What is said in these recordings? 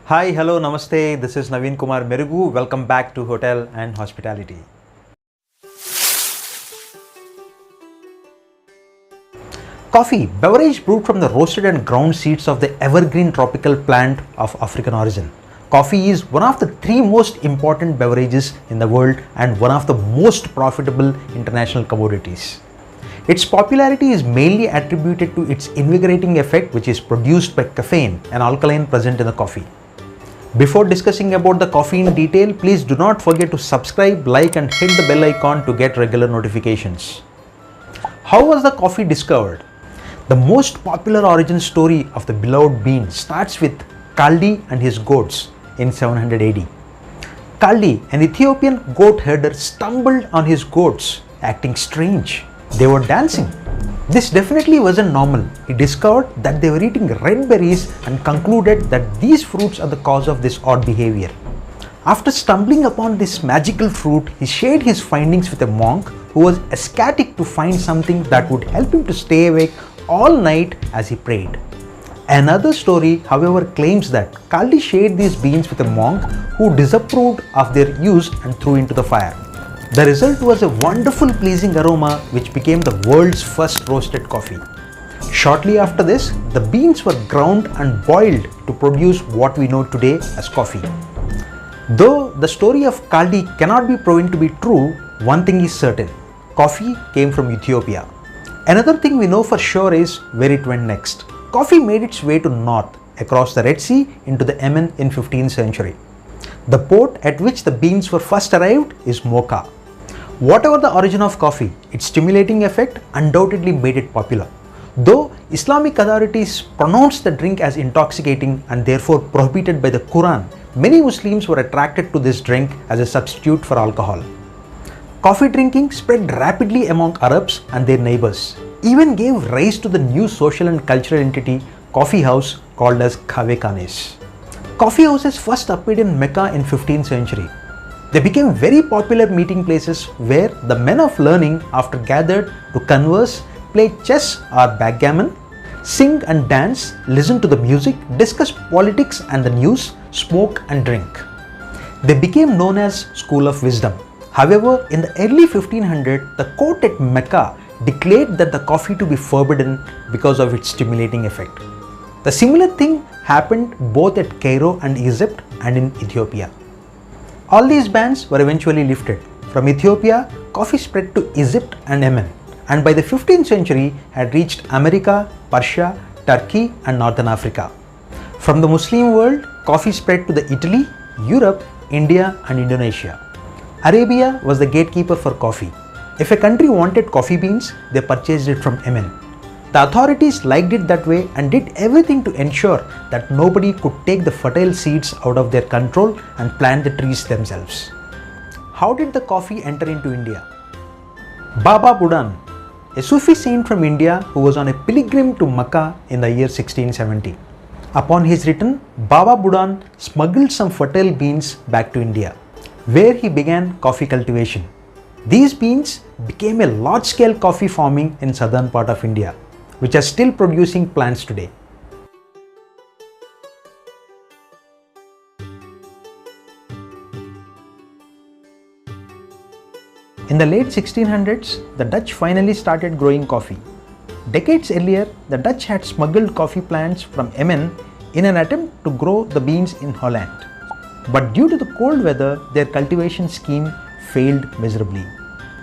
Hi, hello, namaste. This is Naveen Kumar Merugu. Welcome back to Hotel and Hospitality. Coffee, beverage brewed from the roasted and ground seeds of the evergreen tropical plant of African origin. Coffee is one of the three most important beverages in the world and one of the most profitable international commodities. Its popularity is mainly attributed to its invigorating effect, which is produced by caffeine, an alkaline present in the coffee. Before discussing about the coffee in detail, please do not forget to subscribe, like and hit the bell icon to get regular notifications. How was the coffee discovered? The most popular origin story of the beloved bean starts with Kaldi and his goats in 700 AD. Kaldi, an Ethiopian goat herder, stumbled on his goats acting strange. They were dancing. This definitely wasn't normal. He discovered that they were eating red berries and concluded that these fruits are the cause of this odd behavior. After stumbling upon this magical fruit, he shared his findings with a monk who was ecstatic to find something that would help him to stay awake all night as he prayed. Another story, however, claims that Kaldi shared these beans with a monk who disapproved of their use and threw into the fire. The result was a wonderful pleasing aroma which became the world's first roasted coffee. Shortly after this, the beans were ground and boiled to produce what we know today as coffee. Though the story of Kaldi cannot be proven to be true, one thing is certain: coffee came from Ethiopia. Another thing we know for sure is where it went next. Coffee made its way to north, across the Red Sea into the Yemen in 15th century. The port at which the beans were first arrived is Mocha. Whatever the origin of coffee, its stimulating effect undoubtedly made it popular. Though Islamic authorities pronounced the drink as intoxicating and therefore prohibited by the Quran, many Muslims were attracted to this drink as a substitute for alcohol. Coffee drinking spread rapidly among Arabs and their neighbors, even gave rise to the new social and cultural entity, coffee house, called as Khawe-Khanes. Coffee houses first appeared in Mecca in 15th century. They became very popular meeting places where the men of learning after gathered to converse, play chess or backgammon, sing and dance, listen to the music, discuss politics and the news, smoke and drink. They became known as School of Wisdom. However, in the early 1500s, the court at Mecca declared that the coffee to be forbidden because of its stimulating effect. The similar thing happened both at Cairo and Egypt and in Ethiopia. All these bans were eventually lifted. From Ethiopia, coffee spread to Egypt and Yemen, and by the 15th century had reached America, Persia, Turkey and Northern Africa. From the Muslim world, coffee spread to the Italy, Europe, India and Indonesia. Arabia was the gatekeeper for coffee. If a country wanted coffee beans, they purchased it from Yemen. The authorities liked it that way and did everything to ensure that nobody could take the fertile seeds out of their control and plant the trees themselves. How did the coffee enter into India? Baba Budan, a Sufi saint from India who was on a pilgrim to Makkah in the year 1670. Upon his return, Baba Budan smuggled some fertile beans back to India, where he began coffee cultivation. These beans became a large-scale coffee farming in southern part of India, which are still producing plants today. In the late 1600s, the Dutch finally started growing coffee. Decades earlier, the Dutch had smuggled coffee plants from Yemen in an attempt to grow the beans in Holland. But due to the cold weather, their cultivation scheme failed miserably.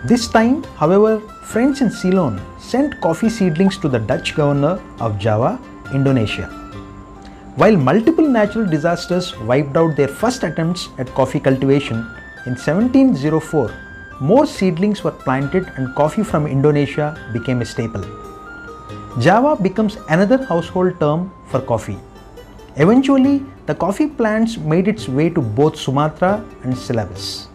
This time, however, French in Ceylon sent coffee seedlings to the Dutch governor of Java, Indonesia. While multiple natural disasters wiped out their first attempts at coffee cultivation, in 1704, more seedlings were planted and coffee from Indonesia became a staple. Java becomes another household term for coffee. Eventually, the coffee plants made its way to both Sumatra and Celebes,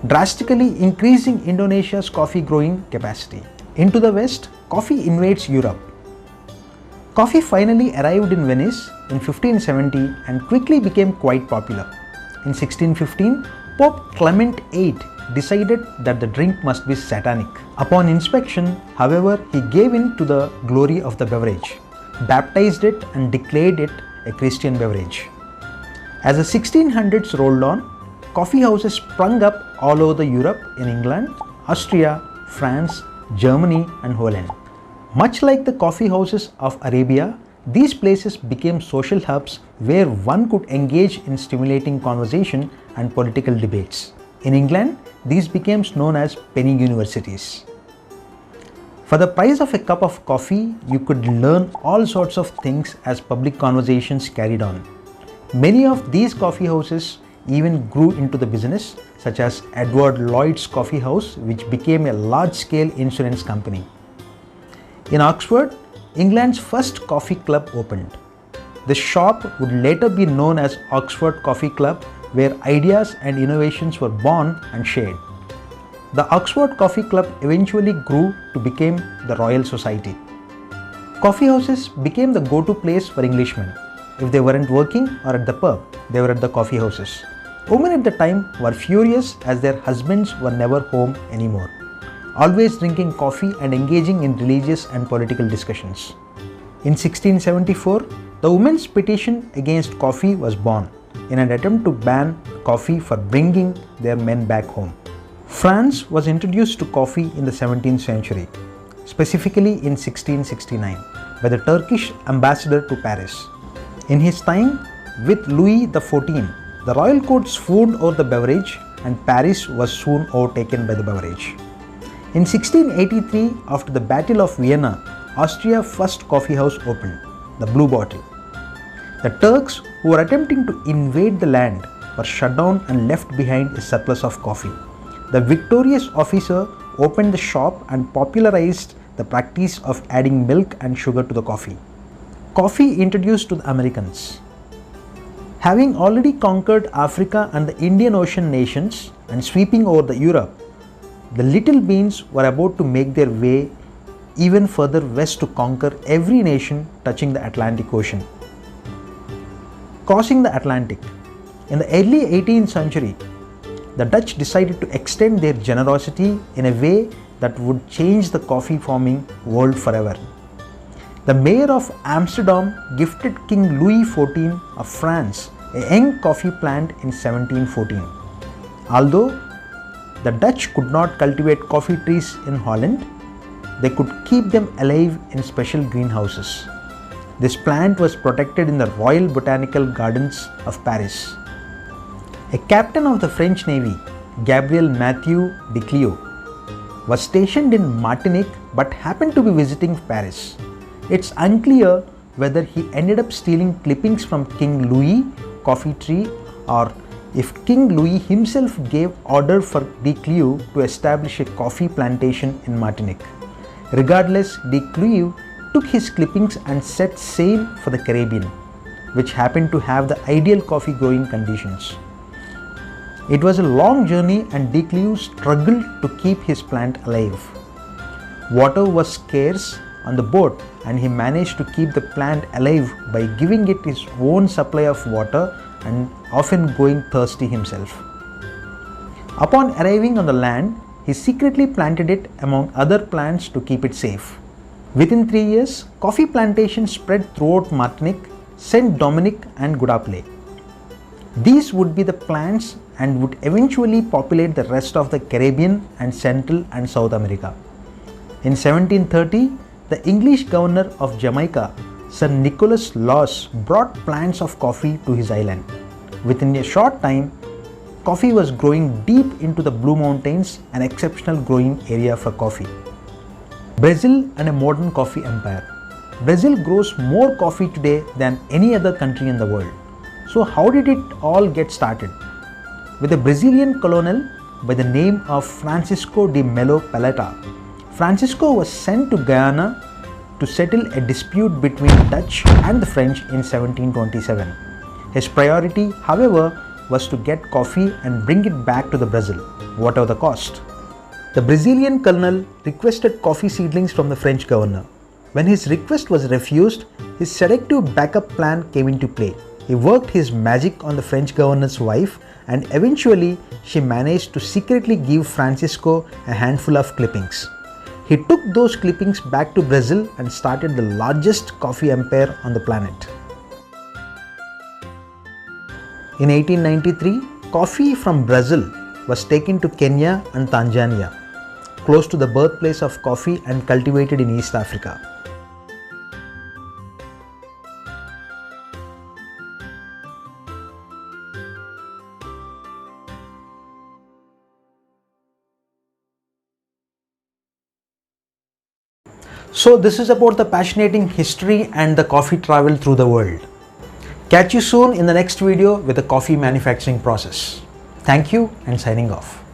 drastically increasing Indonesia's coffee growing capacity. Into the west, coffee invades Europe. Coffee finally arrived in Venice in 1570 and quickly became quite popular. In 1615, Pope Clement VIII decided that the drink must be satanic. Upon inspection, however, he gave in to the glory of the beverage, baptized it and declared it a Christian beverage. As the 1600s rolled on, coffee houses sprung up all over Europe in England, Austria, France, Germany and Holland. Much like the coffee houses of Arabia, these places became social hubs where one could engage in stimulating conversation and political debates. In England, these became known as penny universities. For the price of a cup of coffee, you could learn all sorts of things as public conversations carried on. Many of these coffee houses even grew into the business, such as Edward Lloyd's Coffee House, which became a large-scale insurance company. In Oxford, England's first coffee club opened. The shop would later be known as Oxford Coffee Club, where ideas and innovations were born and shared. The Oxford Coffee Club eventually grew to become the Royal Society. Coffee houses became the go-to place for Englishmen. If they weren't working or at the pub, they were at the coffee houses. Women at the time were furious as their husbands were never home anymore, always drinking coffee and engaging in religious and political discussions. In 1674, the Women's Petition Against Coffee was born in an attempt to ban coffee for bringing their men back home. France was introduced to coffee in the 17th century, specifically in 1669, by the Turkish ambassador to Paris. In his time with Louis XIV, the royal court swooned over the beverage and Paris was soon overtaken by the beverage. In 1683, after the Battle of Vienna, Austria's first coffee house opened, the Blue Bottle. The Turks who were attempting to invade the land were shut down and left behind a surplus of coffee. The victorious officer opened the shop and popularized the practice of adding milk and sugar to the coffee. Coffee introduced to the Americans. Having already conquered Africa and the Indian Ocean nations and sweeping over the Europe, the little beans were about to make their way even further west to conquer every nation touching the Atlantic Ocean. Crossing the Atlantic. In the early 18th century, the Dutch decided to extend their generosity in a way that would change the coffee farming world forever. The mayor of Amsterdam gifted King Louis XIV of France a young coffee plant in 1714. Although the Dutch could not cultivate coffee trees in Holland, they could keep them alive in special greenhouses. This plant was protected in the Royal Botanical Gardens of Paris. A captain of the French Navy, Gabriel Mathieu de Cleo, was stationed in Martinique but happened to be visiting Paris. It's unclear whether he ended up stealing clippings from King Louis' coffee tree or if King Louis himself gave order for de Cleo to establish a coffee plantation in Martinique. Regardless, de Cleo took his clippings and set sail for the Caribbean, which happened to have the ideal coffee growing conditions. It was a long journey and de Cleo struggled to keep his plant alive. Water was scarce on the boat and he managed to keep the plant alive by giving it his own supply of water and often going thirsty himself. Upon arriving on the land, he secretly planted it among other plants to keep it safe. Within 3 years, coffee plantations spread throughout Martinique, Saint Dominique and Guadeloupe. These would be the plants and would eventually populate the rest of the Caribbean and Central and South America. In 1730, the English governor of Jamaica, Sir Nicholas Laws, brought plants of coffee to his island. Within a short time, coffee was growing deep into the Blue Mountains, an exceptional growing area for coffee. Brazil and a modern coffee empire. Brazil grows more coffee today than any other country in the world. So how did it all get started? With a Brazilian colonel by the name of Francisco de Melo Paleta. Francisco was sent to Guyana to settle a dispute between Dutch and the French in 1727. His priority, however, was to get coffee and bring it back to the Brazil, whatever the cost. The Brazilian colonel requested coffee seedlings from the French governor. When his request was refused, his seductive backup plan came into play. He worked his magic on the French governor's wife and eventually she managed to secretly give Francisco a handful of clippings. He took those clippings back to Brazil and started the largest coffee empire on the planet. In 1893, coffee from Brazil was taken to Kenya and Tanzania, close to the birthplace of coffee and cultivated in East Africa. So this is about the fascinating history and the coffee travel through the world. Catch you soon in the next video with the coffee manufacturing process. Thank you and signing off.